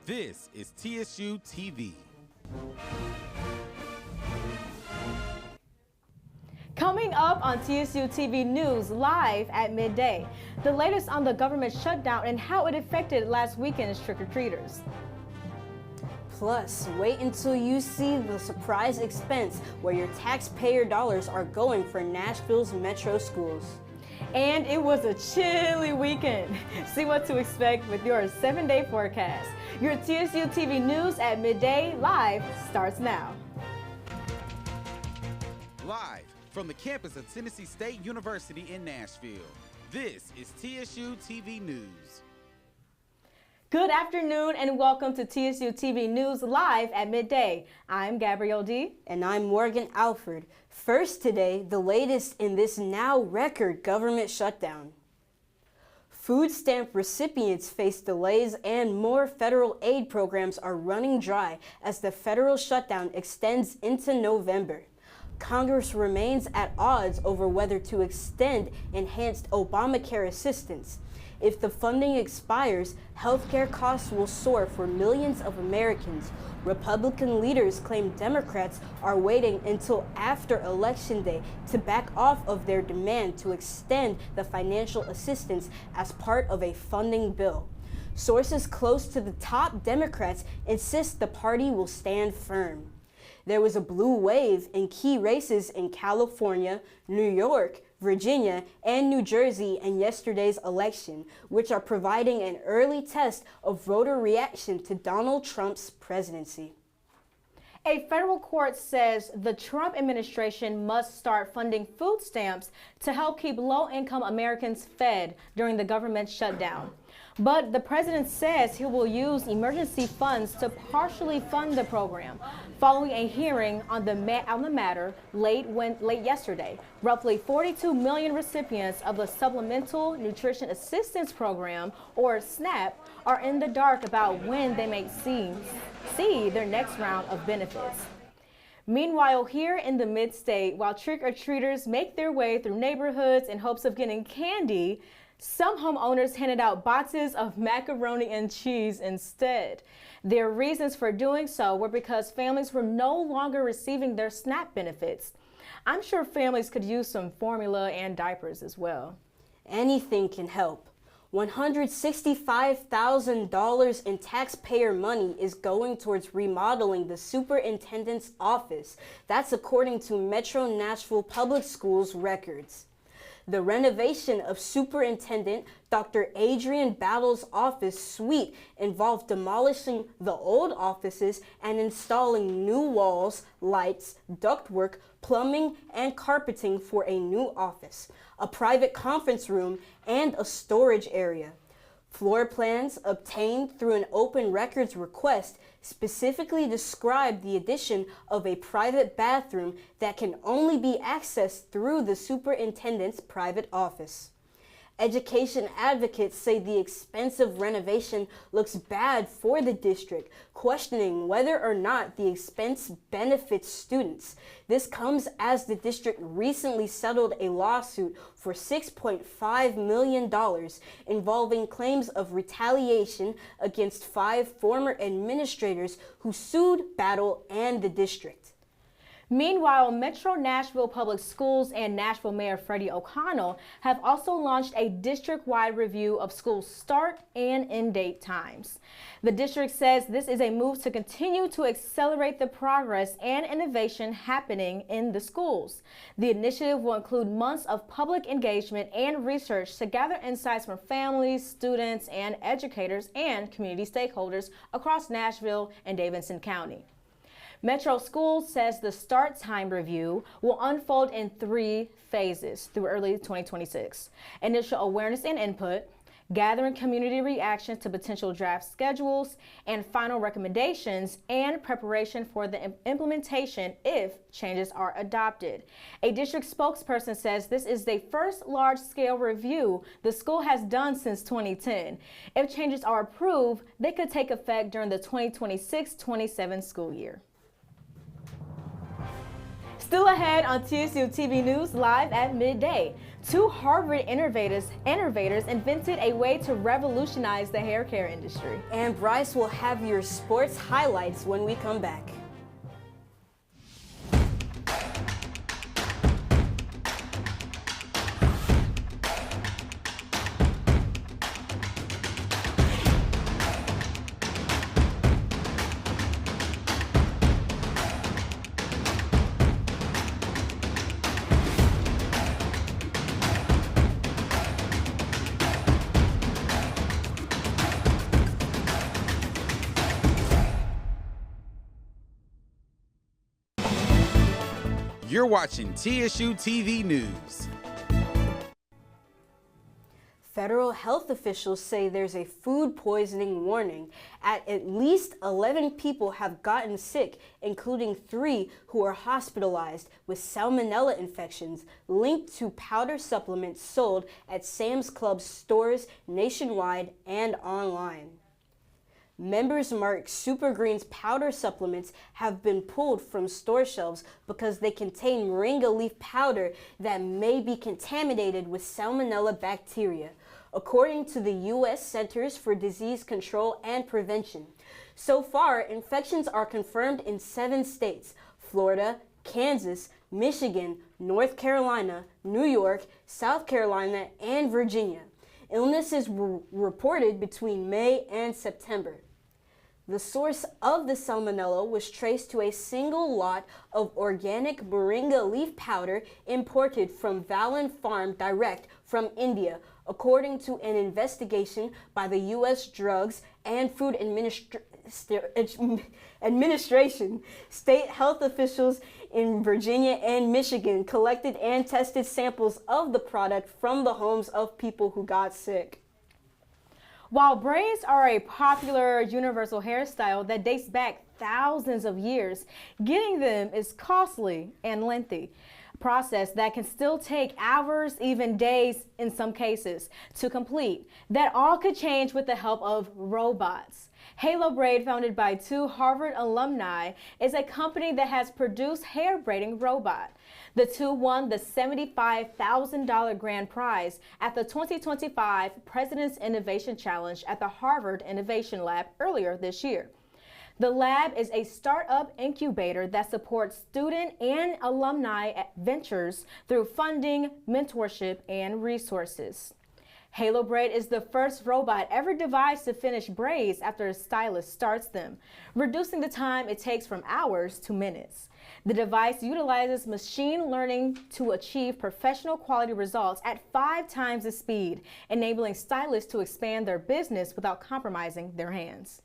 This is TSU-TV. Coming up on TSU-TV News live at midday, the latest on the government shutdown and how it affected last weekend's trick-or-treaters. Plus, wait until you see the surprise expense where your taxpayer dollars are going for Nashville's metro schools. And it was a chilly weekend. See what to expect with your 7-day forecast. Your TSU-TV News at midday live starts now. Live from the campus of Tennessee State University in Nashville, this is TSU-TV News. Good afternoon and welcome to TSU-TV News live at midday. I'm Gabrielle D. And I'm Morgan Alford. First today, the latest in this now record government shutdown. Food stamp recipients face delays and more federal aid programs are running dry as the federal shutdown extends into November. Congress remains at odds over whether to extend enhanced Obamacare assistance. If the funding expires, healthcare costs will soar for millions of Americans. Republican leaders claim Democrats are waiting until after Election Day to back off of their demand to extend the financial assistance as part of a funding bill. Sources close to the top Democrats insist the party will stand firm. There was a blue wave in key races in California, New York, Virginia, and New Jersey in yesterday's election, which are providing an early test of voter reaction to Donald Trump's presidency. A federal court says the Trump administration must start funding food stamps to help keep low-income Americans fed during the government shutdown. But the president says he will use emergency funds to partially fund the program. Following a hearing on the matter late yesterday, roughly 42 million recipients of the Supplemental Nutrition Assistance Program, or SNAP, are in the dark about when they may see their next round of benefits. Meanwhile, here in the mid-state, while trick-or-treaters make their way through neighborhoods in hopes of getting candy, some homeowners handed out boxes of macaroni and cheese instead. Their reasons for doing so were because families were no longer receiving their SNAP benefits. I'm sure families could use some formula and diapers as well. Anything can help. $165,000 in taxpayer money is going towards remodeling the superintendent's office. That's according to Metro Nashville Public Schools records. The renovation of Superintendent Dr. Adrian Battle's office suite involved demolishing the old offices and installing new walls, lights, ductwork, plumbing, and carpeting for a new office, a private conference room, and a storage area. Floor plans obtained through an open records request specifically describe the addition of a private bathroom that can only be accessed through the superintendent's private office. Education advocates say the expensive renovation looks bad for the district, questioning whether or not the expense benefits students. This comes as the district recently settled a lawsuit for $6.5 million involving claims of retaliation against 5 former administrators who sued Battle and the district. Meanwhile, Metro Nashville Public Schools and Nashville Mayor Freddie O'Connell have also launched a district-wide review of school start and end date times. The district says this is a move to continue to accelerate the progress and innovation happening in the schools. The initiative will include months of public engagement and research to gather insights from families, students, and educators and community stakeholders across Nashville and Davidson County. Metro Schools says the start time review will unfold in 3 phases through early 2026. Initial awareness and input, gathering community reactions to potential draft schedules, and final recommendations and preparation for the implementation if changes are adopted. A district spokesperson says this is the first large-scale review the school has done since 2010. If changes are approved, they could take effect during the 2026-27 school year. Still ahead on TSU-TV News live at midday. Two Harvard innovators invented a way to revolutionize the hair care industry. And Bryce will have your sports highlights when we come back. You're watching TSU-TV News. Federal health officials say there's a food poisoning warning. At least 11 people have gotten sick, including 3 who are hospitalized with salmonella infections linked to powder supplements sold at Sam's Club stores nationwide and online. Members Mark Super Greens powder supplements have been pulled from store shelves because they contain moringa leaf powder that may be contaminated with salmonella bacteria, according to the U.S. Centers for Disease Control and Prevention. So far, infections are confirmed in 7 states: Florida, Kansas, Michigan, North Carolina, New York, South Carolina, and Virginia. Illnesses were reported between May and September. The source of the salmonella was traced to a single lot of organic moringa leaf powder imported from Vallon Farm direct from India, according to an investigation by the U.S. Drugs and Food Administration. State health officials in Virginia and Michigan collected and tested samples of the product from the homes of people who got sick. While braids are a popular universal hairstyle that dates back thousands of years, getting them is costly and lengthy. A process that can still take hours, even days in some cases, to complete. That all could change with the help of robots. Halo Braid, founded by 2 Harvard alumni, is a company that has produced hair braiding robot. The 2 won the $75,000 grand prize at the 2025 President's Innovation Challenge at the Harvard Innovation Lab earlier this year. The lab is a startup incubator that supports student and alumni ventures through funding, mentorship, and resources. Halo Braid is the first robot ever devised to finish braids after a stylist starts them, reducing the time it takes from hours to minutes. The device utilizes machine learning to achieve professional quality results at 5 times the speed, enabling stylists to expand their business without compromising their hands.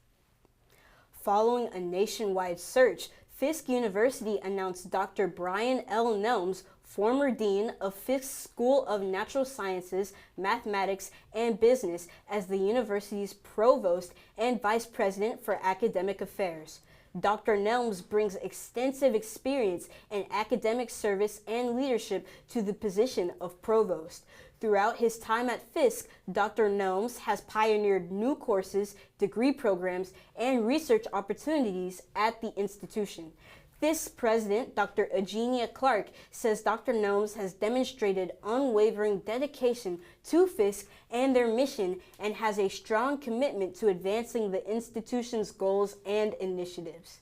Following a nationwide search, Fisk University announced Dr. Brian L. Nelms, former dean of Fisk School of Natural Sciences, Mathematics, and Business, as the university's provost and vice president for academic affairs. Dr. Nelms brings extensive experience in academic service and leadership to the position of provost. Throughout his time at Fisk, Dr. Nelms has pioneered new courses, degree programs, and research opportunities at the institution. Fisk President Dr. Eugenia Clark says Dr. Nelms has demonstrated unwavering dedication to Fisk and their mission and has a strong commitment to advancing the institution's goals and initiatives.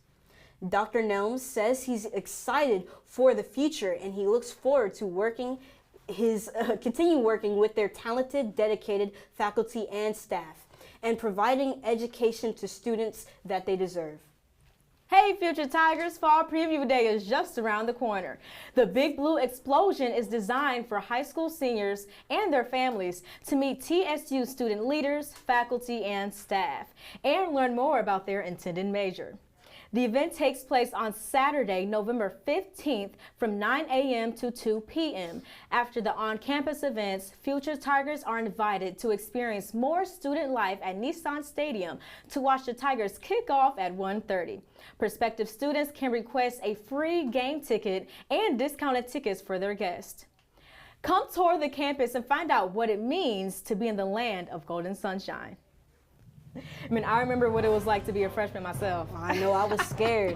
Dr. Nelms says he's excited for the future and he looks forward to continue working with their talented, dedicated faculty and staff and providing education to students that they deserve. Hey Future Tigers, Fall Preview Day is just around the corner. The Big Blue Explosion is designed for high school seniors and their families to meet TSU student leaders, faculty, and staff, and learn more about their intended major. The event takes place on Saturday, November 15th from 9 a.m. to 2 p.m. After the on-campus events, Future Tigers are invited to experience more student life at Nissan Stadium to watch the Tigers kick off at 1:30. Prospective students can request a free game ticket and discounted tickets for their guests. Come tour the campus and find out what it means to be in the land of golden sunshine. I mean, I remember what it was like to be a freshman myself. I know, I was scared.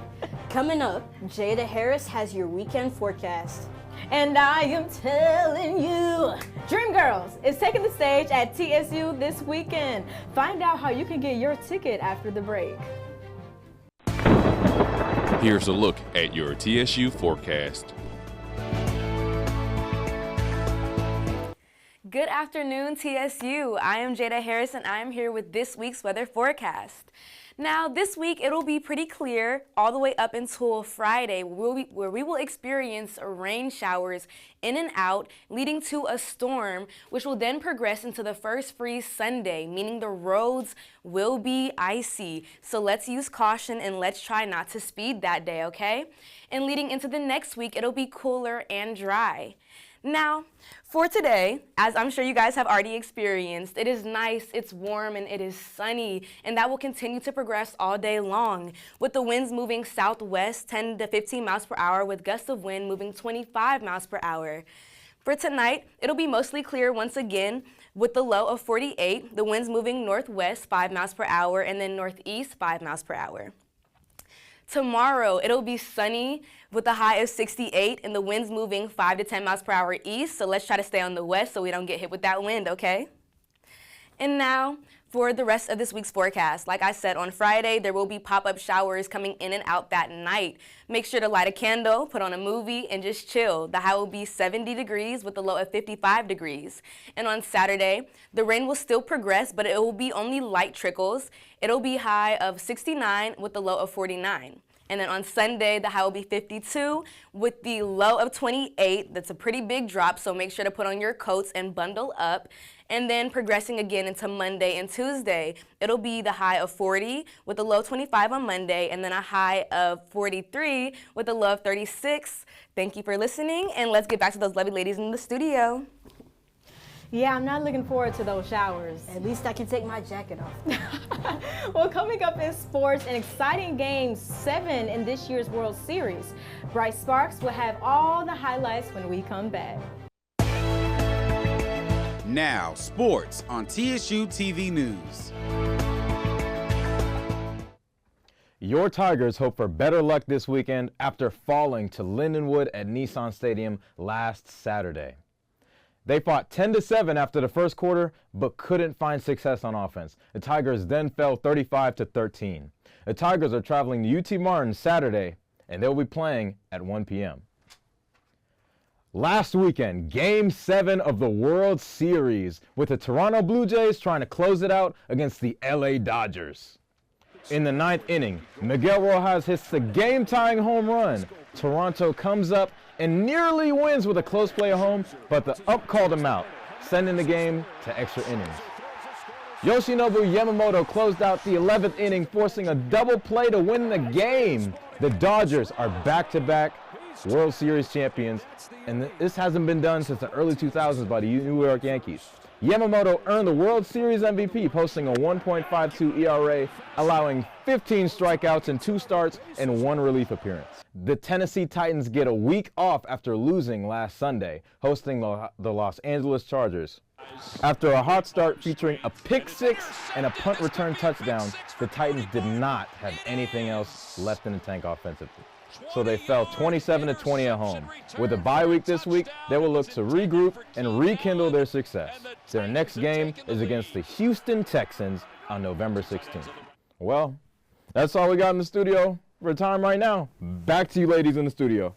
Coming up, Jada Harris has your weekend forecast. And I am telling you, Dreamgirls is taking the stage at TSU this weekend. Find out how you can get your ticket after the break. Here's a look at your TSU forecast. Good afternoon, TSU. I am Jada Harris, and I am here with this week's weather forecast. Now, this week, it'll be pretty clear all the way up until Friday, where we will experience rain showers in and out, leading to a storm, which will then progress into the first freeze Sunday, meaning the roads will be icy. So let's use caution and let's try not to speed that day, okay? And leading into the next week, it'll be cooler and dry. Now, for today, as I'm sure you guys have already experienced, it is nice, it's warm, and it is sunny, and that will continue to progress all day long, with the winds moving southwest 10 to 15 miles per hour, with gusts of wind moving 25 miles per hour. For tonight, it'll be mostly clear once again, with the low of 48, the winds moving northwest 5 miles per hour, and then northeast 5 miles per hour. Tomorrow, it'll be sunny with a high of 68 and the winds moving 5 to 10 miles per hour east. So let's try to stay on the west so we don't get hit with that wind, okay? And now for the rest of this week's forecast. Like I said, on Friday, there will be pop-up showers coming in and out that night. Make sure to light a candle, put on a movie, and just chill. The high will be 70 degrees with a low of 55 degrees. And on Saturday, the rain will still progress, but it will be only light trickles. It'll be high of 69 with the low of 49. And then on Sunday, the high will be 52 with the low of 28. That's a pretty big drop, so make sure to put on your coats and bundle up. And then progressing again into Monday and Tuesday, it'll be the high of 40 with a low of 25 on Monday, and then a high of 43 with a low of 36. Thank you for listening, and let's get back to those lovely ladies in the studio. Yeah, I'm not looking forward to those showers. At least I can take my jacket off. Well, coming up in sports, an exciting Game 7 in this year's World Series. Bryce Sparks will have all the highlights when we come back. Now, sports on TSU-TV News. Your Tigers hope for better luck this weekend after falling to Lindenwood at Nissan Stadium last Saturday. They fought 10-7 after the first quarter, but couldn't find success on offense. The Tigers then fell 35-13. The Tigers are traveling to UT Martin Saturday, and they'll be playing at 1 p.m. Last weekend, Game 7 of the World Series, with the Toronto Blue Jays trying to close it out against the LA Dodgers. In the ninth inning, Miguel Rojas hits the game-tying home run. Toronto comes up and nearly wins with a close play at home, but the ump called him out, sending the game to extra innings. Yoshinobu Yamamoto closed out the 11th inning, forcing a double play to win the game. The Dodgers are back-to-back World Series champions, and this hasn't been done since the early 2000s by the New York Yankees. Yamamoto earned the World Series MVP, posting a 1.52 ERA, allowing 15 strikeouts in 2 starts and 1 relief appearance. The Tennessee Titans get a week off after losing last Sunday, hosting the Los Angeles Chargers. After a hot start featuring a pick six and a punt return touchdown, the Titans did not have anything else left in the tank offensively. So they fell 27-20 at home. With a bye week this week, they will look to regroup and rekindle their success. Their next game is against the Houston Texans on November 16th. Well, that's all we got in the studio for time right now. Back to you ladies in the studio.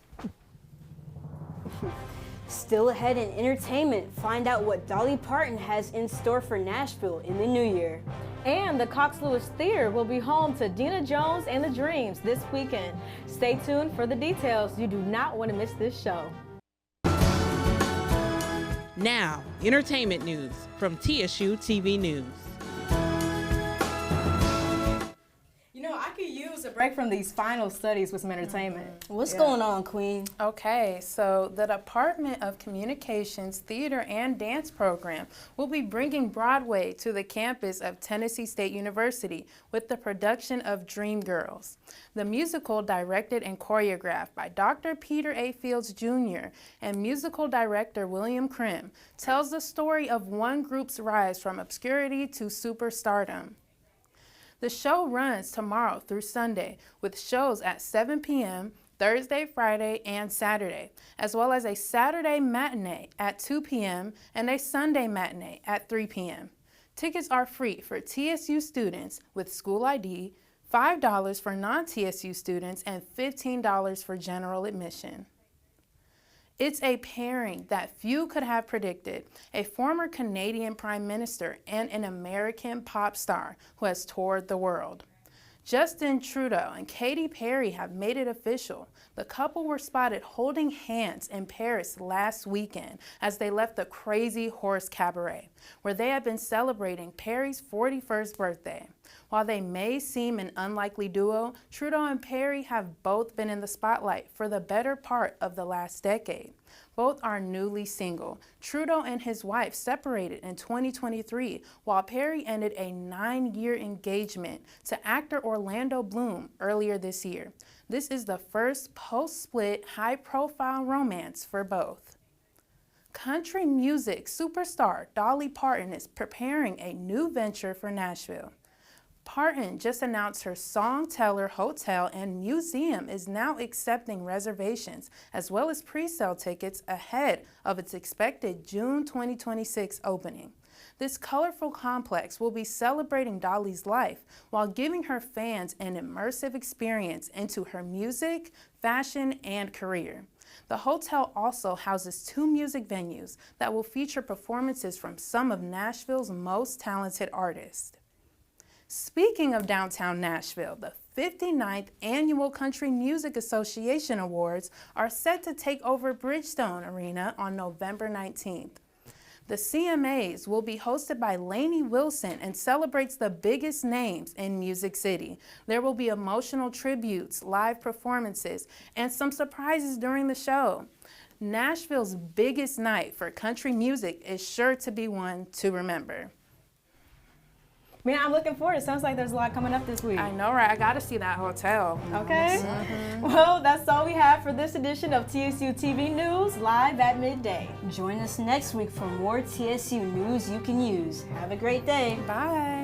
Still ahead in entertainment, find out what Dolly Parton has in store for Nashville in the new year. And the Cox Lewis Theater will be home to Dina Jones and the Dreams this weekend. Stay tuned for the details. You do not want to miss this show. Now, entertainment news from TSU-TV News. I could use a break from these final studies with some entertainment. What's going on, Queen? Okay, so the Department of Communications Theater and Dance Program will be bringing Broadway to the campus of Tennessee State University with the production of Dreamgirls. The musical, directed and choreographed by Dr. Peter A. Fields Jr. and musical director William Krim, tells the story of one group's rise from obscurity to superstardom. The show runs tomorrow through Sunday with shows at 7 p.m., Thursday, Friday, and Saturday, as well as a Saturday matinee at 2 p.m. and a Sunday matinee at 3 p.m. Tickets are free for TSU students with school ID, $5 for non-TSU students, and $15 for general admission. It's a pairing that few could have predicted, a former Canadian Prime Minister and an American pop star who has toured the world. Justin Trudeau and Katy Perry have made it official. The couple were spotted holding hands in Paris last weekend as they left the Crazy Horse Cabaret, where they have been celebrating Perry's 41st birthday. While they may seem an unlikely duo, Trudeau and Perry have both been in the spotlight for the better part of the last decade. Both are newly single. Trudeau and his wife separated in 2023, while Perry ended a 9-year engagement to actor Orlando Bloom earlier this year. This is the first post-split, high-profile romance for both. Country music superstar Dolly Parton is preparing a new venture for Nashville. Parton just announced her Songteller Hotel and Museum is now accepting reservations as well as pre-sale tickets ahead of its expected June 2026 opening. This colorful complex will be celebrating Dolly's life while giving her fans an immersive experience into her music, fashion, and career. The hotel also houses 2 music venues that will feature performances from some of Nashville's most talented artists. Speaking of downtown Nashville, the 59th Annual Country Music Association Awards are set to take over Bridgestone Arena on November 19th. The CMAs will be hosted by Lainey Wilson and celebrates the biggest names in Music City. There will be emotional tributes, live performances, and some surprises during the show. Nashville's biggest night for country music is sure to be one to remember. Man, I'm looking forward. It sounds like there's a lot coming up this week. I know, right? I got to see that hotel. Okay. Well, that's all we have for this edition of TSU-TV News, live at midday. Join us next week for more TSU news you can use. Have a great day. Bye.